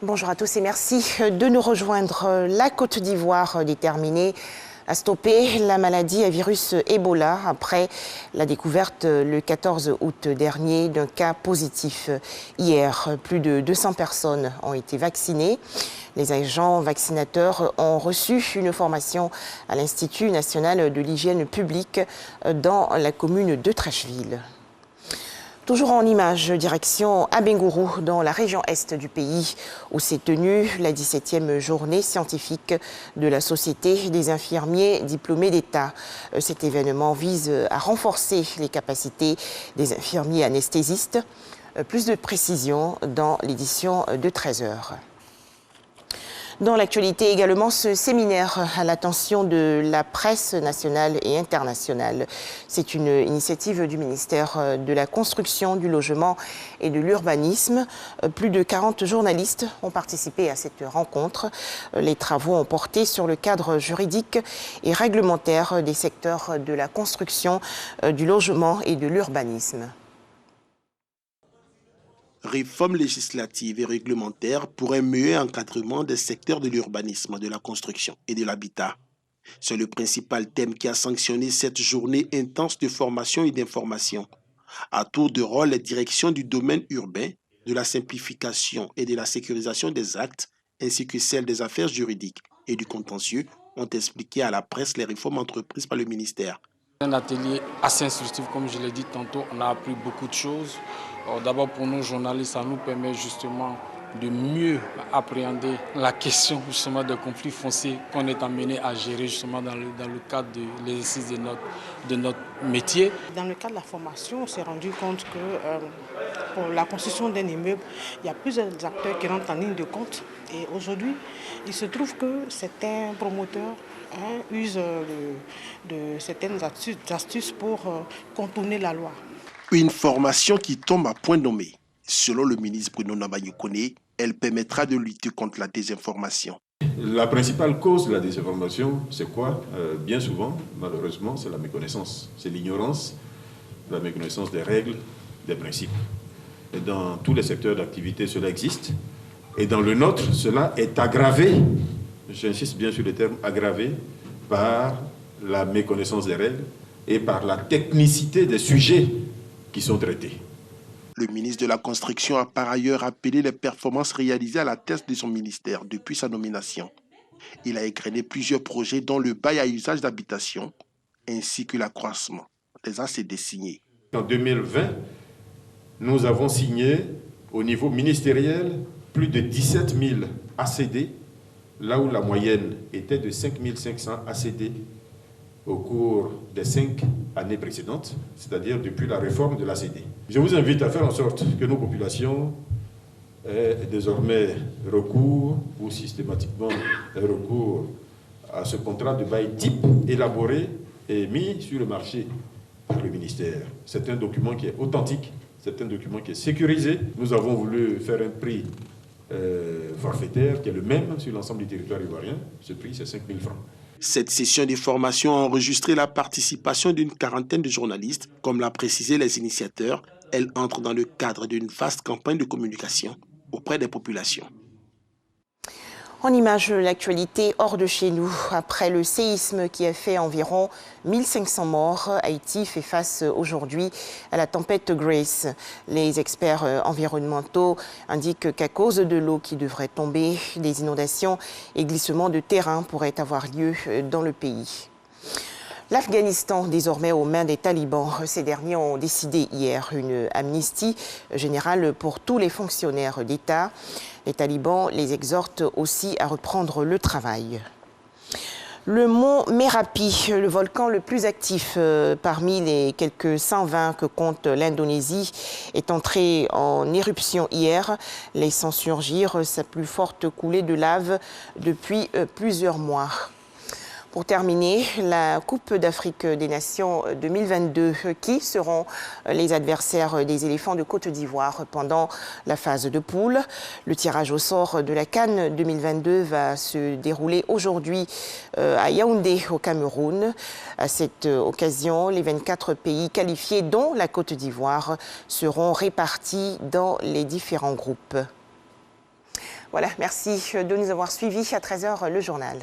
Bonjour à tous et merci de nous rejoindre. La Côte d'Ivoire déterminée à stopper la maladie à virus Ebola après la découverte le 14 août dernier d'un cas positif. Hier, plus de 200 personnes ont été vaccinées. Les agents vaccinateurs ont reçu une formation à l'Institut national de l'hygiène publique dans la commune de Treichville. Toujours en images, direction Abengourou, dans la région est du pays, où s'est tenue la 17e journée scientifique de la Société des infirmiers diplômés d'État. Cet événement vise à renforcer les capacités des infirmiers anesthésistes. Plus de précisions dans l'édition de 13h. Dans l'actualité également, ce séminaire à l'attention de la presse nationale et internationale. C'est une initiative du ministère de la Construction, du Logement et de l'Urbanisme. Plus de 40 journalistes ont participé à cette rencontre. Les travaux ont porté sur le cadre juridique et réglementaire des secteurs de la construction, du logement et de l'urbanisme. Réforme législative et réglementaire pour un meilleur encadrement des secteurs de l'urbanisme, de la construction et de l'habitat. C'est le principal thème qui a sanctionné cette journée intense de formation et d'information. À tour de rôle, les directions du domaine urbain, de la simplification et de la sécurisation des actes, ainsi que celles des affaires juridiques et du contentieux, ont expliqué à la presse les réformes entreprises par le ministère. Un atelier assez instructif, comme je l'ai dit tantôt, on a appris beaucoup de choses. D'abord pour nous journalistes, ça nous permet justement de mieux appréhender la question justement des conflits fonciers qu'on est amené à gérer justement dans le cadre de l'exercice de notre métier. Dans le cadre de la formation, on s'est rendu compte que pour la construction d'un immeuble, il y a plusieurs acteurs qui rentrent en ligne de compte. Et aujourd'hui, il se trouve que certains promoteurs usent de certaines astuces pour contourner la loi. Une formation qui tombe à point nommé. Selon le ministre Bruno Nabayokone, elle permettra de lutter contre la désinformation. La principale cause de la désinformation, c'est quoi? Bien souvent, malheureusement, c'est la méconnaissance. C'est l'ignorance, la méconnaissance des règles, des principes. Et dans tous les secteurs d'activité, cela existe. Et dans le nôtre, cela est aggravé, j'insiste bien sur le terme aggravé, par la méconnaissance des règles et par la technicité des sujets qui sont traités. Le ministre de la Construction a par ailleurs appelé les performances réalisées à la tête de son ministère depuis sa nomination. Il a égrené plusieurs projets dont le bail à usage d'habitation ainsi que l'accroissement des ACD signés. En 2020, nous avons signé au niveau ministériel plus de 17 000 ACD, là où la moyenne était de 5 500 ACD au cours des 5 années précédentes, c'est-à-dire depuis la réforme de l'ACD. Je vous invite à faire en sorte que nos populations aient désormais recours, ou systématiquement recours à ce contrat de bail type élaboré et mis sur le marché par le ministère. C'est un document qui est authentique, c'est un document qui est sécurisé. Nous avons voulu faire un prix forfaitaire qui est le même sur l'ensemble du territoire ivoirien. Ce prix, c'est 5 000 francs. Cette session de formation a enregistré la participation d'une quarantaine de journalistes. Comme l'a précisé les initiateurs, elle entre dans le cadre d'une vaste campagne de communication auprès des populations. En image, l'actualité hors de chez nous. Après le séisme qui a fait environ 1500 morts, Haïti fait face aujourd'hui à la tempête Grace. Les experts environnementaux indiquent qu'à cause de l'eau qui devrait tomber, des inondations et glissements de terrain pourraient avoir lieu dans le pays. L'Afghanistan, désormais aux mains des talibans. Ces derniers ont décidé hier une amnistie générale pour tous les fonctionnaires d'État. Les talibans les exhortent aussi à reprendre le travail. Le mont Merapi, le volcan le plus actif parmi les quelques 120 que compte l'Indonésie, est entré en éruption hier, laissant surgir sa plus forte coulée de lave depuis plusieurs mois. Pour terminer, la Coupe d'Afrique des Nations 2022, qui seront les adversaires des éléphants de Côte d'Ivoire pendant la phase de poule. Le tirage au sort de la CAN 2022 va se dérouler aujourd'hui à Yaoundé, au Cameroun. À cette occasion, les 24 pays qualifiés, dont la Côte d'Ivoire, seront répartis dans les différents groupes. Voilà, merci de nous avoir suivis. À 13h, le journal.